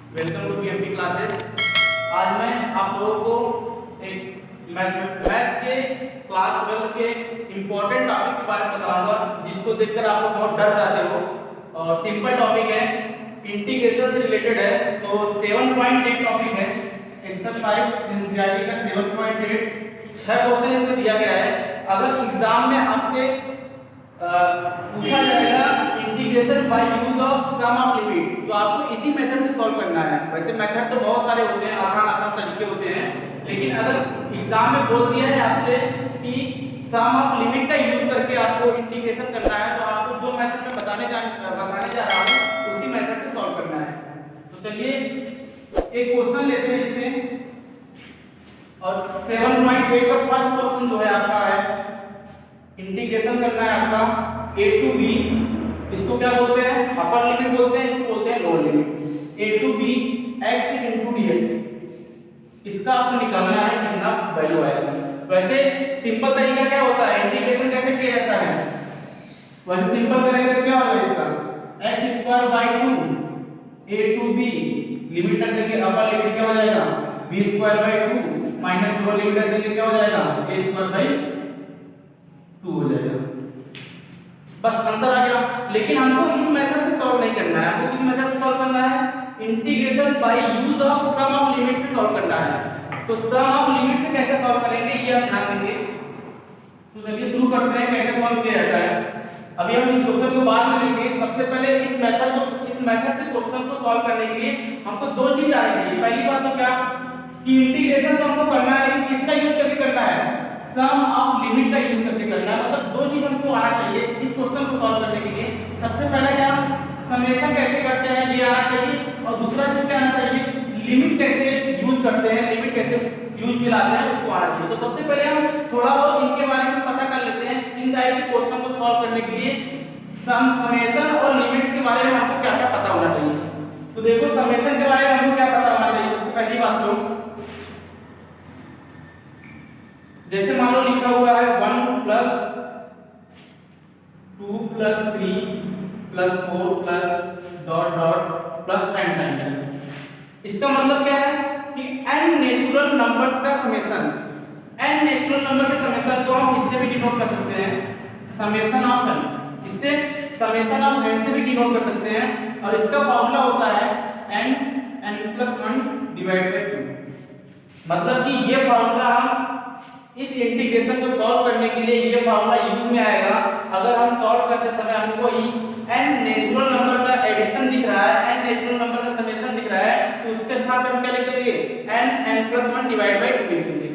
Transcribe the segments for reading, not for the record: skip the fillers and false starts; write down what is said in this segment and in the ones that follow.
Welcome to BMP classes. आज मैं आप लोगों को एक मैथ के क्लास 12 के इम्पोर्टेंट टॉपिक के बारे में बताऊंगा, जिसको देखकर आप लोग बहुत डर जाते हो। और सिंपल टॉपिक है, इंटीग्रेशन से रिलेटेड है। तो 7.8 टॉपिक है, एक्सरसाइज एनसीईआरटी का 7.8। 6 क्वेश्चन इसमें दिया गया है। अगर एग्जाम में आपसे पूछा जाएगा integration by use of sum of limit, तो आपको इसी मेथड से सॉल्व करना है। वैसे मेथड तो बहुत सारे होते हैं, आसान तरीके होते हैं, लेकिन अगर एग्जाम में बोल दिया है आपसे कि सम ऑफ लिमिट का यूज करके आपको इंटीग्रेशन करना है, तो आपको जो मेथड मैं बताने जा रहा हूँ उसी मेथड से सॉल्व करना है। तो चलिए एक क्वेश्चन लेते हैं इससे। और 7.8 का फर्स्ट क्वेश्चन जो है आपका है, इंटीग्रेशन करना है आपका a टू b। इसको क्या बोलते हैं? अपर लिमिट बोलते हैं, इसको बोलते हैं lower limit. a to b x into dx, इसका आपको निकालना है कितना वैल्यू आएगा। वैसे सिंपल तरीका क्या होता है, इंटीग्रेशन कैसे किया जाता है? वैसे सिंपल करेंगे तो क्या होगा इसका, x² 2 a to b, limit रख देंगे, अपर लिमिट क्या हो जाएगा b² 2 माइनस लोअर लिमिट रख देंगे, क्या हो जाएगा a² 2 हो जाएगा। बस आंसर आ गया। लेकिन हमको इस मेथड से सॉल्व नहीं करना है, हमको किस मेथड से सॉल्व करना है? Integration by use of sum of limit से सॉल्व करना है। तो सम ऑफ लिमिट से कैसे सॉल्व करेंगे ये हम ध्यान देंगे। तो चलिए शुरू करते हैं कैसे सॉल्व किया जाता है। अभी हम इस क्वेश्चन को बाद में लेंगे। सबसे पहले इस मेथड से क्वेश्चन को सॉल्व करने के लिए हमको दो चीज आनी चाहिए। पहली बात तो क्या कि इंटीग्रेशन तो हमको करना है, लेकिन किसका यूज करके करना है? सम ऑफ लिमिट का यूज करके करना है। मतलब दो चीज हमको आना चाहिए इस क्वेश्चन को सॉल्व करने के लिए। सबसे पहला क्या, समेशन कैसे करते हैं ये आना चाहिए, और दूसरा चीज क्या आना चाहिए, लिमिट कैसे यूज करते हैं, लिमिट कैसे यूज में लाते हैं उसको आना चाहिए। तो सबसे पहले हम थोड़ा बहुत इनके बारे में पता कर लेते हैं। इन टाइप के क्वेश्चन को सॉल्व करने के लिए समेशन और लिमिट्स के बारे में हमको क्या क्या पता होना चाहिए। तो देखो समेशन के बारे में हमको क्या पता होना चाहिए। सबसे पहली बात तो जैसे मान लो लिखा हुआ है 1 + 2 + 3 + 4 + n टाइम्स। इसका मतलब क्या है कि n नेचुरल नंबर्स का समेशन। n नेचुरल नंबर के समेशन को हम इससे भी डिनोट कर सकते हैं, समेशन ऑफ n। इससे समेशन ऑफ n से भी डिनोट कर सकते हैं, और इसका फार्मूला होता है n + 1 / 2। मतलब कि ये फार्मूला हम इस इंटीग्रेशन को सॉल्व करने के लिए ये फार्मूला यूज में आएगा। अगर हम सॉल्व करते समय हमको n नेचुरल नंबर का एडिशन दिख रहा है, n नेचुरल नंबर का समेशन दिख रहा है, तो उसके स्थान पे हम क्या लिख देंगे, n + 1 / 2 लिख देंगे।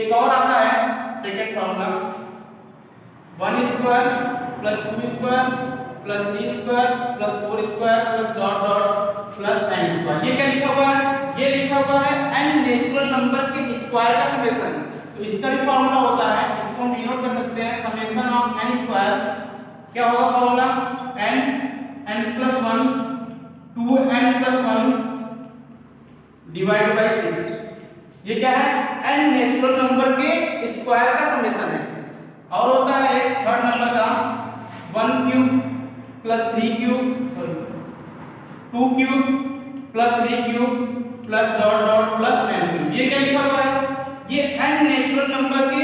एक और आता है सेकंड फार्मूला, 1² + 2² + 3² + 4² + n²। ये क्या लिखा हुआ है? ये लिखा हुआ है n नेचुरल नंबर के स्क्वायर का समेशन। तो इसका भी फार्मूला होता है, इसको हम डिनोट कर सकते हैं समेशन ऑफ n²। क्या होगा फार्मूला, n + 1 2n + 1 / 6। ये क्या है? n नेचुरल नंबर के स्क्वायर का समेशन है। और होता है थर्ड नंबर का 1³ + 3³2³ + 3³ + n³। ये क्या लिखा हुआ है? ये n नेचुरल नंबर के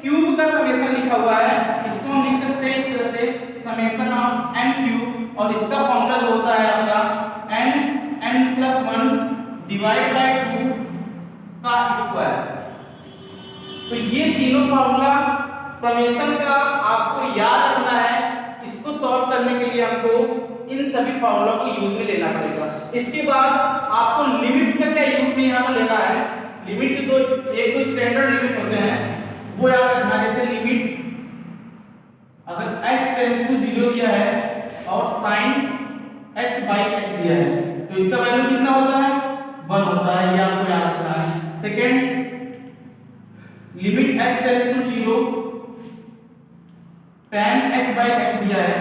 क्यूब का समेशन लिखा हुआ है। इसको हम लिख सकते हैं इस तरह से, समेशन ऑफ n³, और इसका फार्मूला जो होता है आपका n + 1 / 2 का स्क्वायर। तो ये तीनों फार्मूला समेशन का आपको याद रखना है। इसको सॉल्व करने के लिए हमको इन सभी फार्मूला को यूज में लेना पड़ेगा। इसके बाद आपको लिमिट्स का क्या यूज में यहाँ पर लेना है। लिमिट तो एक तो स्टैंडर्ड लिमिट होते हैं, वो याद रखना। जैसे लिमिट अगर h → 0 दिया है और sin h/h दिया है, तो इसका वैल्यू कितना होता है, 1 होता है। ये आपको याद रखना है। Second, limit h → 0 tan h/h दिया है,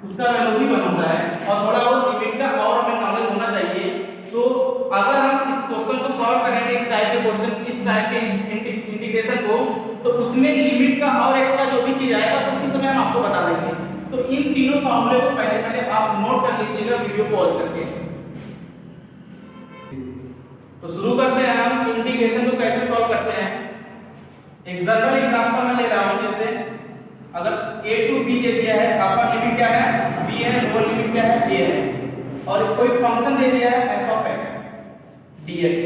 उसका वैल्यू भी 1 होता है। और थोड़ा बहुत लिमिट का और हमें नॉलेज होना चाहिए। तो अगर हम इस क्वेश्चन को सॉल्व करेंगे, इस टाइप के क्वेश्चन, इस टाइप के इंटीग्रेशन को, तो उसमें लिमिट का और एक्स्ट्रा जो भी चीज आएगा तो उसी समय हम आपको बता देंगे। तो इन तीनों फार्मूले को पहले आप नोट कर लीजिएगा वीडियो पॉज करके। तो शुरू करते हैं हम इंटीग्रेशन को कैसे सॉल्व करते हैं। एक जनरल एग्जांपल में ले रहा हूं, जैसे अगर a टू b दे दिया है, अपर लिमिट क्या है b है, लोअर लिमिट क्या है a है, और कोई फंक्शन दे दिया है f of x dx।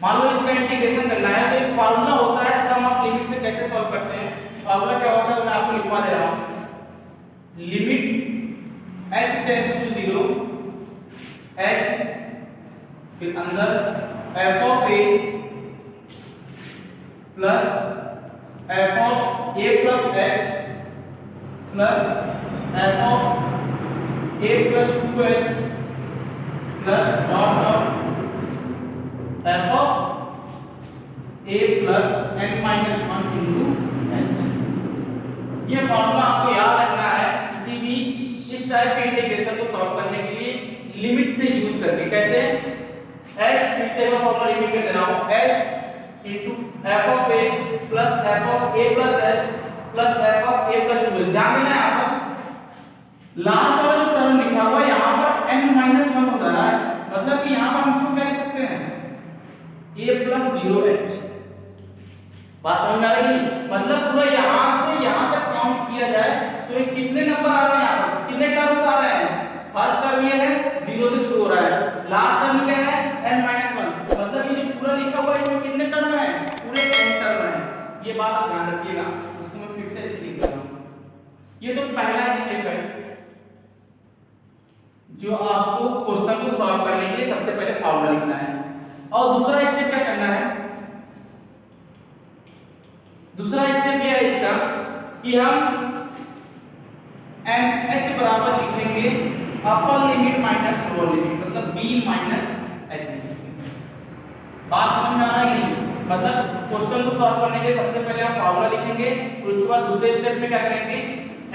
मान लो इसका इंटीग्रेशन करना है, तो एक फार्मूला होता है सम ऑफ लिमिट से कैसे सॉल्व करते हैं। फार्मूला क्या होता है मैं आपको लिखवा दे रहा हूं। Limit h tends to 0, h फिर अंदर f of a plus f of a plus h plus f of a plus 2h plus dot dot f of a plus n minus 1 into h। ये formula आपको याद रखना है किसी भी इस टाइप के इंटीग्रेशन को सॉल्व करने के लिए, लिमिट से यूज करके। कैसे h, फिर से मैं फॉर्मूला रिपीट कर दे रहा हूं, h into f of a plus f of a plus h plus f of a plus 2h। ध्यान देना है यहाँ पर लास्ट वाला जो टर्म लिखा हुआ है यहाँ पर n minus 1 हो जा रहा है, मतलब कि यहाँ पर हम इसको क्या लिख सकते हैं a plus 0h। बात समझ में आ रही है? मतलब पूरा यहाँ से यहाँ तक काउंट किया जाए तो ये कितने नंबर आ रहे हैं, यहाँ पर कितने टर्म्स आ रहे हैं। फर्स्ट टर्म ये है 0 से शुरू हो रहा है, लास्ट टर्म क्या है n minus 1, मतलब ये जो पूरा लिखा हुआ है इसमें कितने टर्म है, पूरे n टर्म है। ये बात आप ध्यान रखिएगा, इसको मैं फिर से ऐसे लिख रहा हूं। ये तो पहला स्टेप है जो आपको क्वेश्चन को सॉल्व करने के लिए सबसे पहले फार्मूला लिखना है। और दूसरा स्टेप क्या करना है, दूसरा स्टेप ये है इसका कि हम NH बराबर लिखेंगे upper limit minus lower limit, मतलब b माइनस h। बात समझ में आ रहा है कि नहीं? मतलब क्वेश्चन को सॉल्व करने के लिए सबसे पहले हम फार्मूला लिखेंगे, फिर उसके बाद दूसरे स्टेप में क्या करेंगे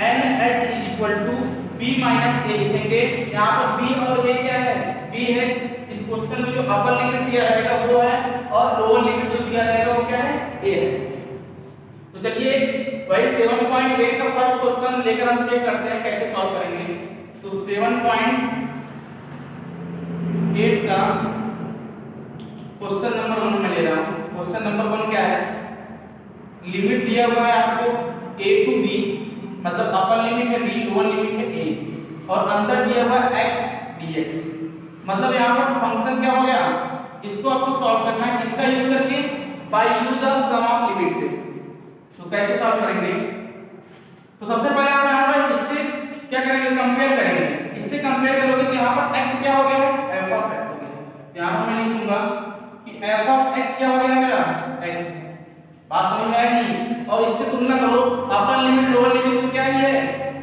NH is equal to b minus a लिखेंगे। यहाँ पर b और a क्या है, b है, इस क्वेश्चन में जो अपर लिमिट दिया रहेगा वो है, और लोअर लिमिट जो दिया रहेगा वो क्या है, a है। तो चलिए वही 7.8 का फर्स्ट क्वेश्चन लेकर हम चेक करते हैं कैसे सॉल्व करेंगे। तो 7.8 का क्वेश्चन नंबर 1 में ले रहा हूं। क्वेश्चन नंबर 1 क्या है, लिमिट दिया हुआ है आपको a टू b, मतलब अपर लिमिट है b, लोअर लिमिट है a, और अंदर दिया हुआ है x dx। मतलब यहाँ पर फंक्शन क्या हो गया, इसको आपको सॉल्व करना है किसका यूज करके, by use of sum of limit से। तो कैसे सॉल्व करेंगे, तो सबसे पहले हम यहाँ पर इससे क्या करेंगे, कंपेयर करेंगे। इससे कंपेयर करोगे तो यहाँ पर x क्या हो गया, f of x हो गया। यहाँ पर मैं लिखूंगा कि f of x क्या हो गया मेरा, x। बात समझ में आई नहीं? और इससे तुलना करो, अपर लिमिट लोअर लिमिट तो क्या ही है,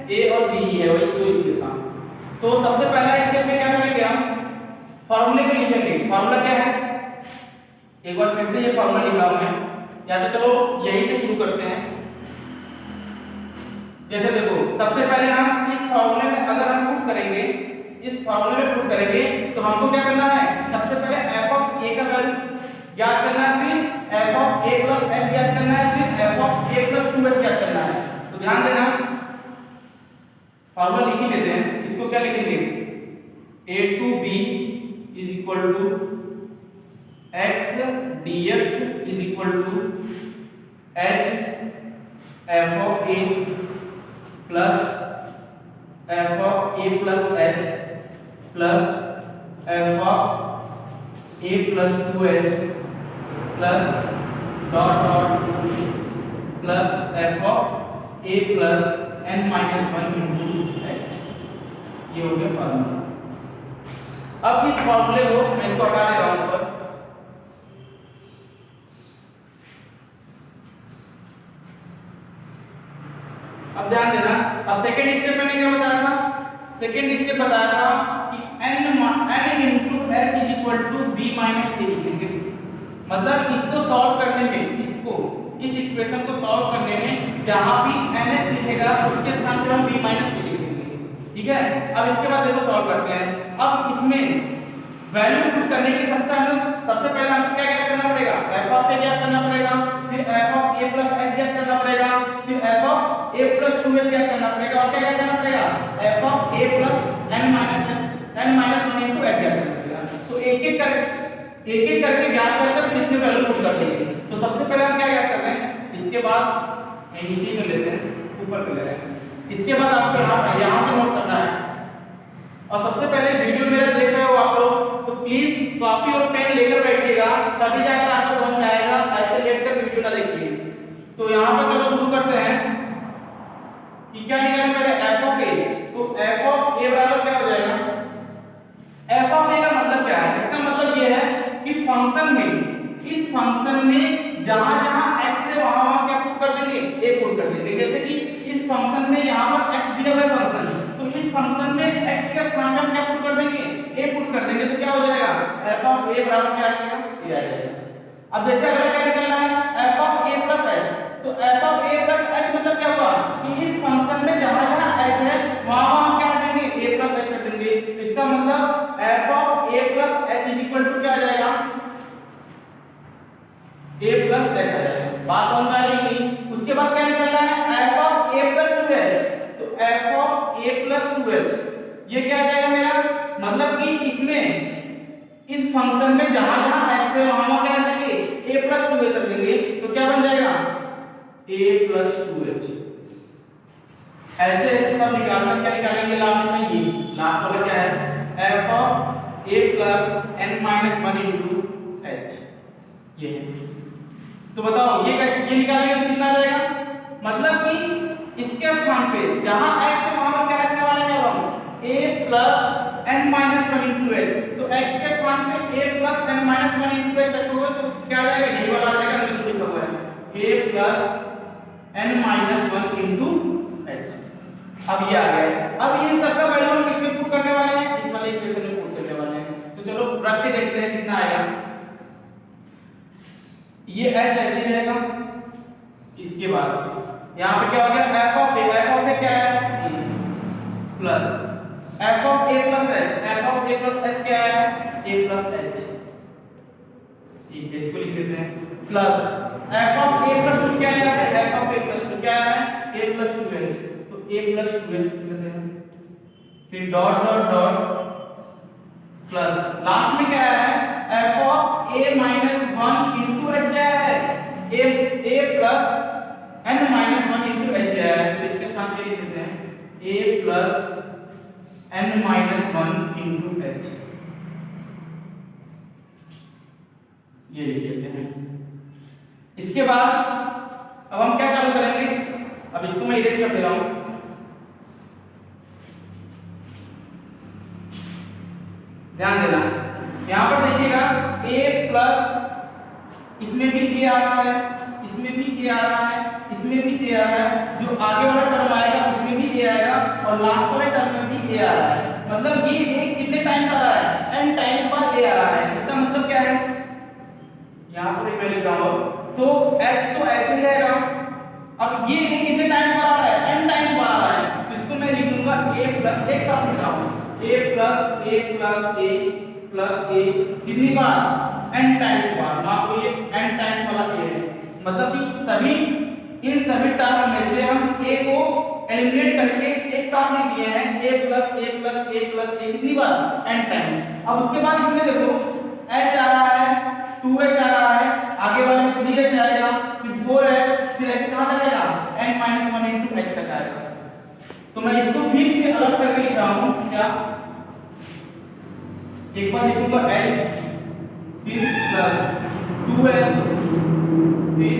a और b ही है, वही जो इसमें था। तो सबसे पहला स्टेप में क्या करेंगे, हम फार्मूले को लिखेंगे। फार्मूला क्या है, एक बार फिर से ये फार्मूला लिख रहा हूं मैं, या तो चलो यही से शुरू करते हैं। जैसे देखो सबसे पहले हम इस फार्मूले में अगर हम पुट करेंगे, इस फार्मूले में पुट करेंगे तो हमको क्या करना है, सबसे पहले f of a का वैल्यू ज्ञात करना है, फिर f of a plus h ज्ञात करना है, फिर f of a plus 2h ज्ञात करना है। तो ध्यान देना, फार्मूला लिख ही लेते हैं। इसको क्या लिखेंगे, a to b is equal to x dx is equal to h f of a plus f of a plus h plus f of a plus 2h plus dot dot plus f of a plus n minus 1 into h। ये हो गया formula. अब इस फार्मूले को मैं इसको हटा दे रहा हूं ऊपर। अब ध्यान देना, अब सेकंड स्टेप मैंने क्या बताया था, सेकंड स्टेप बताया था कि n into h is equal to b minus a लिखेंगे। मतलब इसको सॉल्व करने में, इसको इस इक्वेशन को सॉल्व करने में जहां भी ns लिखेगा उसके स्थान पे हम b minus a लिख देंगे, ठीक है। अब इसके बाद देखो सॉल्व करते हैं। अब इसमें वैल्यू पुट करने के लिए सबसे पहले हमको क्या ज्ञात करना पड़ेगा, f of a ज्ञात करना पड़ेगा, फिर f of a plus h ज्ञात करना पड़ेगा, फिर f of a plus 2h ज्ञात करना पड़ेगा, और क्या ज्ञात करना पड़ेगा, f of a plus n minus 1 into h ज्ञात करना पड़ेगा। तो एक एक करके एक एक करके ज्ञात करके फिर इसमें वैल्यू पुट कर देंगे। तो सबसे पहले हम क्या ज्ञात कर रहे हैं, इसके बाद नीचे कर लेते हैं, ऊपर कर ले रहे हैं। इसके बाद आपको यहाँ से नोट करना है। और सबसे पहले वीडियो मेरा देख रहे हो आप लोग तो प्लीज कॉपी और पेन लेकर बैठिएगा, तभी जाकर आपको समझ में आएगा, ऐसे लेकर वीडियो ना देखिए। तो यहाँ पर चलो शुरू करते हैं कि क्या निकालें पहले f ऑफ a। तो f ऑफ a बराबर क्या हो जाएगा, f ऑफ a का मतलब क्या है, इसका मतलब ये है कि फंक्शन में, इस फंक्शन में जहां जहां x है वहां वहां क्या पुट कर देंगे, a पुट कर देंगे। जैसे कि इस फंक्शन में यहां पर x दिया हुआ है फंक्शन, तो इस फंक्शन में x के स्थान पर क्या पुट कर देंगे, a पुट कर देंगे। तो क्या हो जाएगा, f ऑफ a बराबर क्या आ जाएगा, a आ जाएगा। अब जैसे अगला क्या निकलना है, f of a plus h। तो f of a plus h मतलब क्या हुआ कि इस फंक्शन में जहां जहां h है वहां वहां क्या कर देंगे, a प्लस h कर देंगे। तो इसका मतलब f of a plus h is equal to क्या आ जाएगा, a प्लस h आ जाएगा। बात समझ में आ रही है। उसके बाद क्या निकलना है, f of a plus 2h। तो f of a plus 2h ये क्या आ जाएगा मेरा, मतलब कि इसमें इस फंक्शन में जहां जहां x है वहां वहां क्या रख देंगे, a प्लस 2h रख देंगे। तो क्या बन जाएगा, a प्लस 2h। ऐसे ऐसे सब निकालकर क्या निकालेंगे लास्ट में, ये लास्ट वाला क्या है, f of a plus n minus 1 into h। ये तो बताओ ये कैसे, ये निकालेंगे तो कितना आ जाएगा, मतलब कि इसके स्थान पे जहां x है वहां पर क्या रखने वाले हैं हम, a plus n minus 1 into h। तो x के स्थान पे a plus n minus 1 into h रखोगे तो क्या आ जाएगा, यही वाला आ जाएगा, अंदर लिखा हुआ है a plus n minus 1 into h। अब ये आ गया। अब इन सबका वैल्यू हम किसमें पुट करने वाले हैं, इस वाले इक्वेशन में पुट करने वाले हैं। तो चलो रख के देखते हैं कितना आएगा। ये h ऐसे ही रहेगा। इसके बाद यहाँ पे क्या हो गया, f ऑफ a क्या है, a plus f of a plus h, f of a plus h क्या है, a प्लस h। ठीक है, इसको लिख देते हैं plus f of a plus 2 क्या है, f ऑफ a प्लस 2 क्या है, a प्लस 2h। तो a प्लस 2h लिख देते हैं, फिर dot dot dot plus last में क्या है, f of a minus 1 into h क्या है, a plus n minus 1 into h क्या है। तो इसके स्थान पे लिख देते हैं a plus n minus 1 into h, ये लिख देते हैं। इसके बाद अब हम क्या चालू करेंगे, अब इसको मैं इरेज कर दे रहा हूं। ध्यान देना, यहां पर देखिएगा a प्लस, इसमें भी a आ रहा है, इसमें भी a आ रहा है, इसमें भी a आ रहा है, जो आगे वाला टर्म आएगा उसमें भी a आएगा और लास्ट वाले टर्म में भी a आ रहा है। मतलब ये a कितने टाइम्स आ रहा है, n टाइम्स पर a आ रहा है। इसका मतलब क्या है, यहां पर मैं लिख रहा हूं तो h तो ऐसे ही रहेगा। अब ये a कितने टाइम्स पर आ रहा है, n टाइम्स पर आ रहा है। तो इसको मैं लिख लूंगा a प्लस, एक साथ लिख रहा हूं a plus a plus a plus a कितनी बार, n टाइम्स बार। मान लो ये n टाइम्स वाला a है, मतलब कि सभी इन सभी टर्म में से हम a को एलिमिनेट करके एक साथ लिख दिए हैं, a plus a plus a plus a कितनी बार, n टाइम्स। अब उसके बाद इसमें देखो h आ रहा है, 2h आ रहा है, आगे वाले में 3h आएगा, फिर 4h, फिर ऐसे कहां तक आएगा, n-1 इंटू h तक आएगा। तो मैं इसको फिर अलग करके लिख रहा हूं, क्या एक बार लिखूंगा h, फिर प्लस 2h, फिर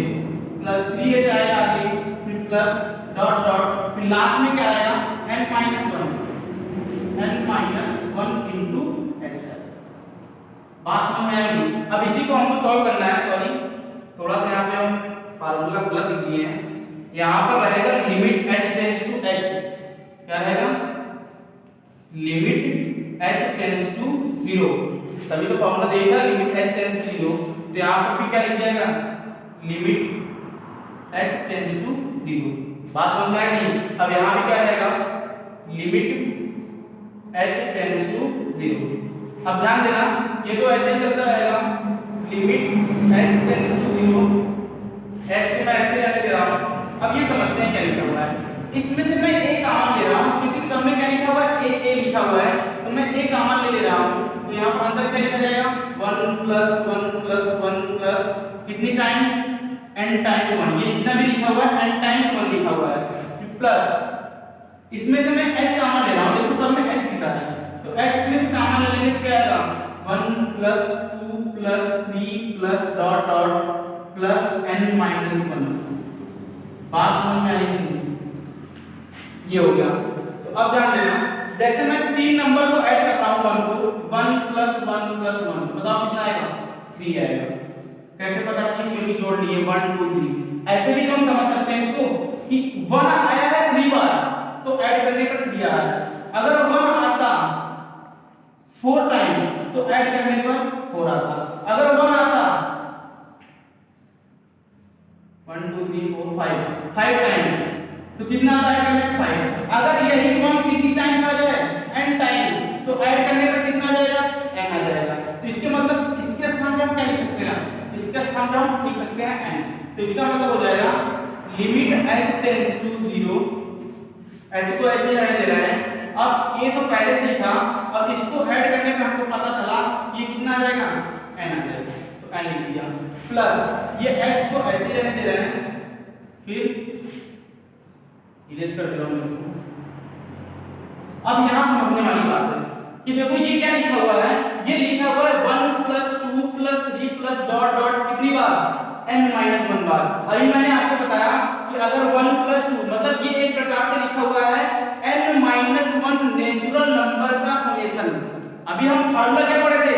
प्लस 3h आएगा आगे, फिर प्लस डॉट डॉट, फिर लास्ट में क्या आएगा, n-1 इंटू h। बात समझ में आएगी। अब इसी को हमको सॉल्व करना है, सॉरी थोड़ा सा यहाँ पे हम फार्मूला गलत लिख दिए हैं। यहाँ पर रहेगा limit h tends to h, क्या रहेगा, लिमिट h टेंड्स टू 0। तभी तो फार्मूला देगा लिमिट h टेंड्स टू 0। तो यहाँ पर भी क्या लिख जाएगा, लिमिट h टेंड्स टू 0। बात समझ में आई नहीं। अब यहाँ पे क्या रहेगा, लिमिट h टेंड्स टू 0। अब ध्यान देना, ये तो ऐसे ही चलता रहेगा, limit h tends to 0, h को मैं ऐसे रहने दे रहा हूं। अब ये समझते हैं क्या लिखा हुआ है, इसमें से मैं a कॉमन ले रहा हूं क्योंकि सब में क्या लिखा हुआ है, a लिखा हुआ है, तो मैं a कॉमन ले रहा हूं। तो यहां पर अंदर क्या लिखा जाएगा, 1 प्लस कितनी टाइम्स n टाइम्स 1, ये इतना भी लिखा हुआ है n टाइम्स 1 लिखा हुआ है, प्लस इसमें से मैं h कॉमन ले रहा हूं, देखो सब में h लिखा है, तो h इसमें से कॉमन ले लेंगे तो क्या आएगा 1 plus 2 plus 3 plus dot dot plus n minus 1। बात समझ में आएगी? ये हो गया। तो अब ध्यान देना, जैसे मैं तीन नंबर को ऐड करता हूं 1 को, 1 प्लस 1 प्लस 1, बताओ कितना आएगा 3 आएगा। कैसे पता कि क्योंकि जोड़ लिए 1 2 3। ऐसे भी हम समझ सकते हैं इसको कि 1 आया है 3 बार तो ऐड करने पर 3 आ रहा है, अगर 1 आता 4 टाइम्स तो ऐड करने पर 4 आता, अगर 1 आता 1 2 3 4 5 टाइम्स तो कितना आता है ऐड करने पर 5। अगर यही 1 कितनी टाइम्स आ जाए n टाइम तो ऐड करने पर कितना आ जाएगा n आ जाएगा। तो इसके मतलब इसके स्थान पर हम क्या लिख सकते हैं, इसके स्थान पर हम लिख सकते हैं n। तो इसका मतलब हो जाएगा limit h tends to 0, h को ऐसे रहने दे रहा है। अब ये तो पहले से ही था, अब इसको ऐड करने पे हमको पता चला ये कितना आ जाएगा n आ जाएगा, तो n लिख दिया, प्लस ये h को ऐसे रहने दे रहे हैं, फिर इरेज कर दे रहा हूं। अब यहां समझने वाली बात है कि देखो ये क्या लिखा हुआ है, ये लिखा हुआ है 1 plus 2 plus 3 plus dot dot कितनी बार n माइनस 1 बार। अभी मैंने आपको बताया कि अगर 1 प्लस 2 मतलब ये एक प्रकार से लिखा हुआ है n माइनस 1 नेचुरल नंबर का समेशन। अभी हम फार्मूला क्या पढ़े थे,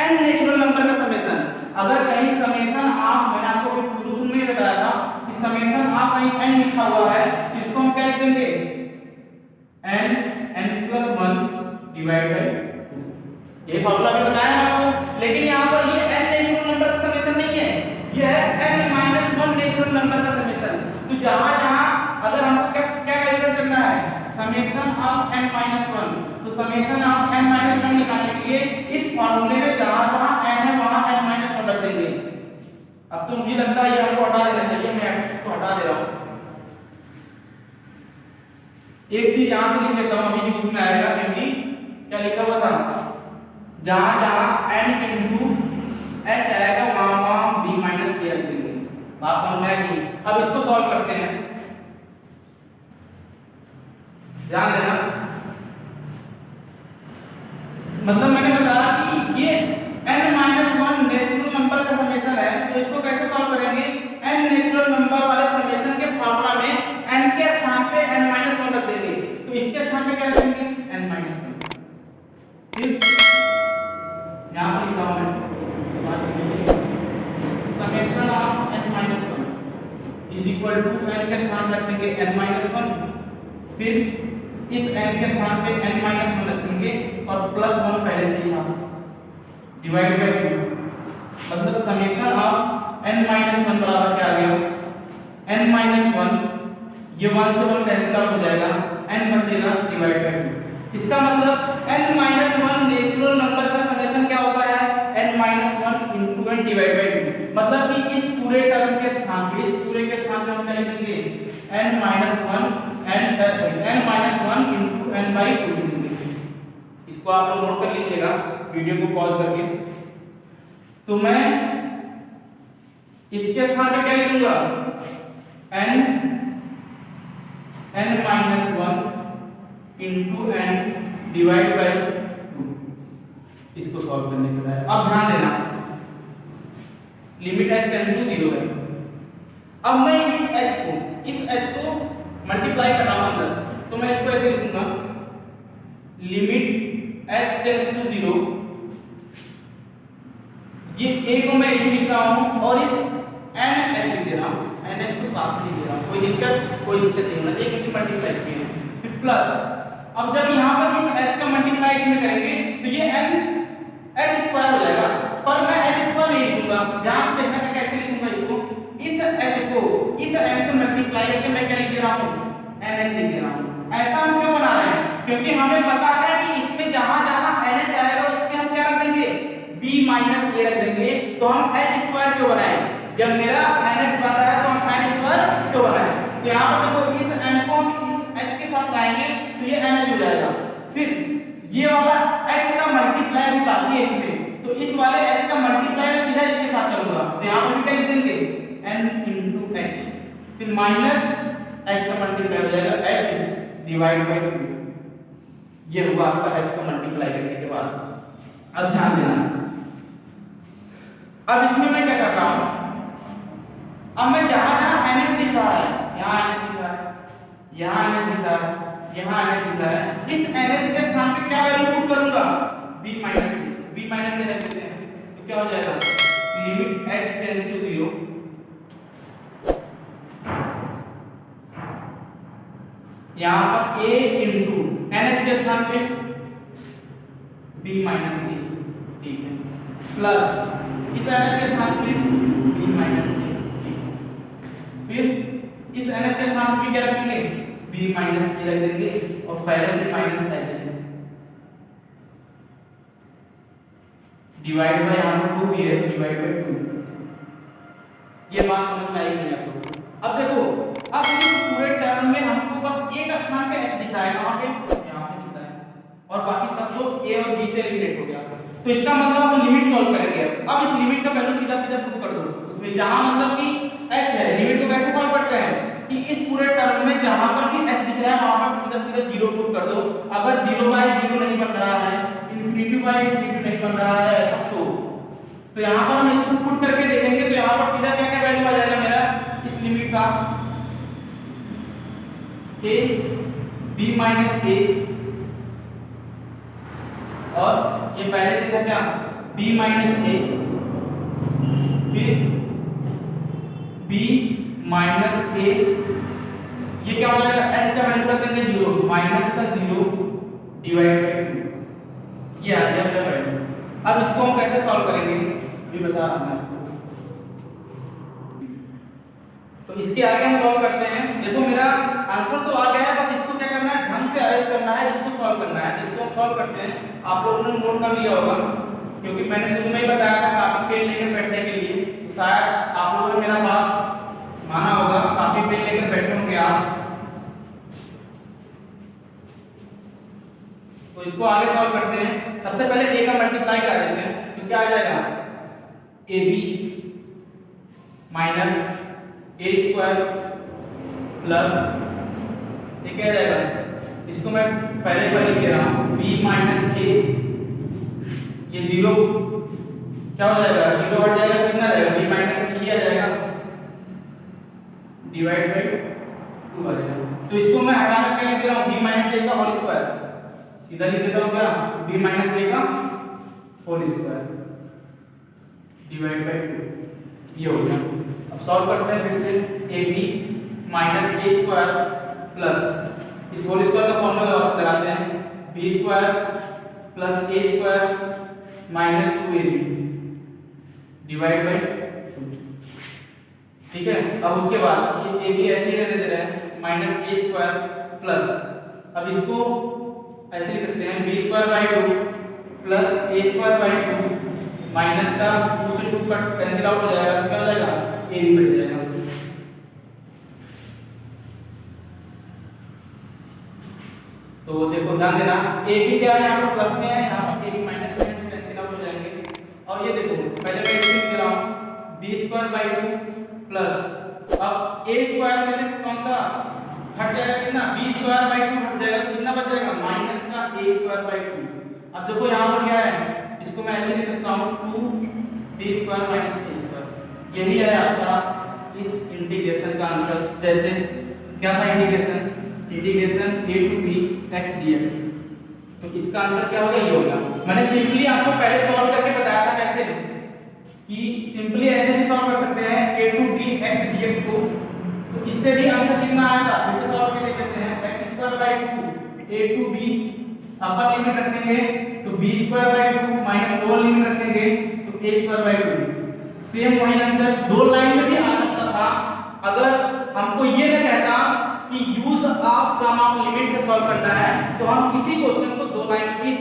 n नेचुरल नंबर का समेशन। अगर कहीं समेशन आप, मैंने आपको शुरू में बताया था कि समेशन आप कहीं n लिखा हुआ है तो इसको हम क्या लिख देंगे n प्लस 1 डिवाइड बाय 2। ये फार्मूला भी बताया है आपको, लेकिन यहाँ पर ये n नेचुरल नंबर का समेशन नहीं है, ये है n माइनस 1 नेचुरल नंबर का समेशन। तो जहां जहां अगर हमको क्या कैलकुलेट करना है समेशन ऑफ n माइनस 1, तो समेशन ऑफ n माइनस 1 निकालने के लिए इस फार्मूले में जहां जहां n है वहां n माइनस 1 रख देंगे। अब तो मुझे लगता है ये हमको हटा देना चाहिए, मैं इसको हटा दे रहा हूं। एक चीज यहां से लिख लेता हूं, अभी यूज में आएगा, क्योंकि क्या लिखा हुआ था जहां जहां n इंटू h आएगा वहां वहां हम b माइनस a रख देंगे। बात समझ में आएगी? अब इसको सॉल्व करते हैं, ध्यान देना। मतलब मैंने बताया कि ये n माइनस 1 नेचुरल नंबर का समेशन है, तो इसको कैसे सॉल्व करेंगे, n नेचुरल नंबर वाले समेशन के फार्मूला में n के स्थान पे n माइनस 1 रख देंगे, तो इसके स्थान पे क्या रखेंगे n माइनस 1। फिर यहां पर लिखा हूं मैं summation of n minus 1 is equal to n के स्थान पे रखेंगे n माइनस 1, फिर इस n के स्थान पे n माइनस 1 रखेंगे और प्लस 1 पहले से ही था डिवाइड बाय 2, मतलब समेशन ऑफ n माइनस 1 बराबर क्या आ गया n माइनस 1, ये 1 से 1 कैंसिल आउट हो जाएगा, n बचेगा डिवाइड बाय 2। इसका मतलब n माइनस 1 नेचुरल नंबर का समेशन क्या होता है n minus 1 into n divide by 2, मतलब कि इस पूरे टर्म के स्थान पे, इस पूरे के स्थान पे हम क्या लिख देंगे n minus 1 into n by 2 लिख देंगे। इसको आप लोग नोट कर लीजिएगा वीडियो को पॉज करके। तो मैं इसके स्थान पे क्या लिखूंगा n minus 1 into n divide by 2, इसको सॉल्व करने के बाद अब ध्यान देना लिमिट h टेंड्स टू 0 है। अब मैं इस h को मल्टीप्लाई कर रहा हूं अंदर, तो मैं इसको ऐसे लिखूंगा लिमिट h टेंड्स टू 0, ये a को मैं यू लिख रहा हूं और इस n h लिख दे रहा हूं, n h को साथ में लिख दे रहा हूं, कोई दिक्कत नहीं होना चाहिए क्योंकि मल्टीप्लाई किए हैं। फिर प्लस, अब जब यहां पर इस h का मल्टीप्लाई इसमें करेंगे तो ये n h स्क्वायर हो जाएगा, पर मैं h स्क्वायर नहीं लिखूंगा, ध्यान से देखना कि कैसे लिखूंगा इसको, इस h को इस n से मल्टीप्लाई करके मैं क्या लिख दे रहा हूं nh लिख दे रहा हूं। ऐसा हम क्यों बना रहे हैं, क्योंकि हमें पता है कि इसमें जहां जहां nh आएगा उसमें हम क्या रख देंगे b माइनस a रख देंगे, तो हम h स्क्वायर क्यों बनाएं, जब मेरा nh बन रहा है तो हम n स्क्वायर क्यों बनाएं। तो यहां पर देखो इस n को हम इस h के साथ लाएंगे तो ये nh हो जाएगा, फिर ये वाला h का मल्टीप्लाई भी बाकी है इसमें, तो इस वाले h का यहाँ पर भी क्या लिख देंगे n इंटू एच, फिर माइनस h का मल्टीप्लाई हो जाएगा h डिवाइड बाई 2। ये हुआ आपका h का मल्टीप्लाई करने के बाद। अब ध्यान देना, अब इसमें मैं क्या कर रहा हूं, अब मैं जहां जहां ns लिख रहा है, यहां ns लिख रहा है, यहां ns लिख रहा है, यहां ns लिख रहा है, इस ns के स्थान पे क्या वैल्यू पुट करूंगा, b माइनस a रख देते हैं, तो क्या हो जाएगा लिमिट h टेंड्स टू 0, यहां पर a इंटू nh के स्थान पे b माइनस a, ठीक है, प्लस इस nh के स्थान पे b माइनस a, फिर इस nh के स्थान पे क्या रखेंगे b माइनस a रख देंगे और पहले से माइनस h है, डिवाइड बाय यहाँ पर 2 भी है, डिवाइड बाय 2। ये बात समझ में आई नहीं आपको? अब देखो, अब इस पूरे टर्म में हमको बस एक स्थान पे h दिखा है, कहां पे, यहां पे दिखा है, और बाकी सब तो a और b से रिलेटेड हो गया। तो इसका मतलब हम लिमिट सॉल्व करेंगे। अब इस लिमिट का वैल्यू सीधा सीधा पुट कर दो उसमें, जहां मतलब कि h है, लिमिट को कैसे सॉल्व करते हैं कि इस पूरे टर्म में जहां पर भी h दिख रहा है वहां पर सीधा सीधा 0 पुट कर दो। अगर 0 बाय 0 नहीं बन रहा है, इन्फिनिटी बाय इन्फिनिटी नहीं बन रहा है ऐसा, तो यहां पर हम इसको पुट करके देखेंगे तो यहां पर सीधा क्या क्या वैल्यू आ जाएगा मेरा इस लिमिट का, a b माइनस a, और ये पहले से था क्या b माइनस a, फिर b माइनस a, ये क्या हो जाएगा h का वैल्यू रख देंगे 0, माइनस का 0 डिवाइड बाय 2, ये आ गया अपना वैल्यू। अब इसको हम कैसे सॉल्व करेंगे ये बता रहा हूं मैं आपको। तो इसके आगे हम सॉल्व करते हैं। देखो मेरा आंसर तो आ गया है, बस इसको क्या करना है ढंग से अरेंज करना है, इसको सॉल्व करना है। इसको हम सॉल्व करते हैं, आप लोगों ने नोट कर लिया होगा क्योंकि मैंने शुरू में ही बताया था काफी पेन लेकर बैठने के लिए, तो शायद आप लोगों ने मेरा बात माना होगा, काफी पेन लेकर बैठे होंगे आप। तो इसको आगे सॉल्व करते हैं। सबसे पहले a का मल्टीप्लाई करा देते हैं, तो क्या आ जाएगा ab minus a square plus ये क्या आ जाएगा, इसको मैं पहले पर लिख रहा हूं b माइनस a, ये 0 क्या हो जाएगा 0 हट जाएगा, कितना रहेगा b माइनस a आ जाएगा डिवाइड बाय 2 आ जाएगा। तो इसको मैं हटा कर क्या लिख रहा हूं b माइनस a का होल स्क्वायर, सीधा लिख देता हूं क्या b माइनस a का होल स्क्वायर डिवाइड बाय 2, ये हो गया। अब सॉल्व करते हैं फिर से ab minus a square plus इस होल स्क्वायर का फॉर्मूला लगाते हैं b square plus a square minus 2ab divide by 2, ठीक है। अब उसके बाद ये ab ऐसे ही रहने दे रहे हैं माइनस a स्क्वायर प्लस, अब इसको ऐसे लिख सकते हैं b square by 2 plus a square by 2 minus का 2 से 2 कट कैंसिल आउट हो जाएगा, तो क्या हो जाएगा a भी बच जाएगा। तो देखो ध्यान देना a भी क्या है यहाँ पर प्लस में है, यहाँ पर a भी माइनस में कैंसिल आउट हो जाएंगे। और ये देखो पहले मैं इसको लिख रहा हूँ b स्क्वायर बाय 2 प्लस, अब a स्क्वायर में से कौन सा हट जाएगा, कितना b स्क्वायर बाय 2 हट जाएगा, तो कितना बच जाएगा माइनस का a स्क्वायर बाय 2। अब देखो यहाँ पर क्या है, इसको मैं ऐसे लिख सकता हूँ 2b square minus a square. यही है आपका इस इंटीग्रेशन का आंसर। जैसे क्या था integration a to b x dx, तो इसका आंसर क्या होगा, ये होगा। मैंने सिंपली आपको पहले सॉल्व करके बताया था कैसे, कि सिंपली ऐसे भी सॉल्व कर सकते हैं a to b x dx को, तो इससे भी आंसर कितना आया था फिर से सॉल्व करके देख लेते हैं। x square by 2 a to b upper limit रखेंगे तो b square by 2 minus lower limit रखेंगे तो a स्क्वायर बाय 2, सेम वही आंसर दो लाइन में भी आ सकता था अगर हमको ये ना कहता कि use of sum of limit से सॉल्व करना है, तो हम इसी क्वेश्चन को दो लाइन में भी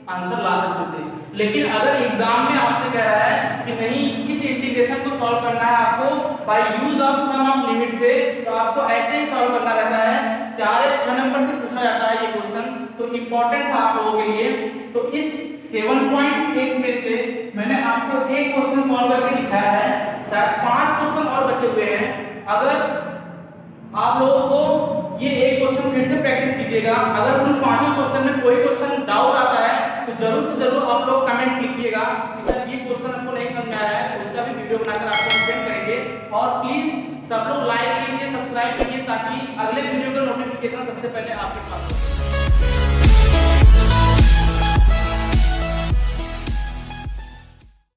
आंसर ला सकते थे। लेकिन अगर एग्जाम में आपसे कह रहा है कि नहीं इस इंटीग्रेशन को सॉल्व करना है आपको by use of sum of limit से, तो आपको ऐसे ही सॉल्व करना रहता है। 4 या 6 नंबर से पूछा जाता है ये क्वेश्चन, तो इंपॉर्टेंट था आप लोगों के लिए। तो इस 7.8 में से मैंने आपको एक क्वेश्चन सॉल्व करके दिखाया है, शायद अगर आप लोगों को ये एक क्वेश्चन फिर से प्रैक्टिस कीजिएगा। अगर उन पांचों क्वेश्चन में कोई क्वेश्चन डाउट आता है तो जरूर से जरूर आप लोग कमेंट लिखिएगा कि सर ये क्वेश्चन आपको नहीं समझ में आया है, तो उसका भी वीडियो बनाकर आपको सेंड करेंगे। और प्लीज सब लोग लाइक कीजिए, सब्सक्राइब कीजिए ताकि अगले वीडियो का नोटिफिकेशन सबसे पहले आपके पास हो।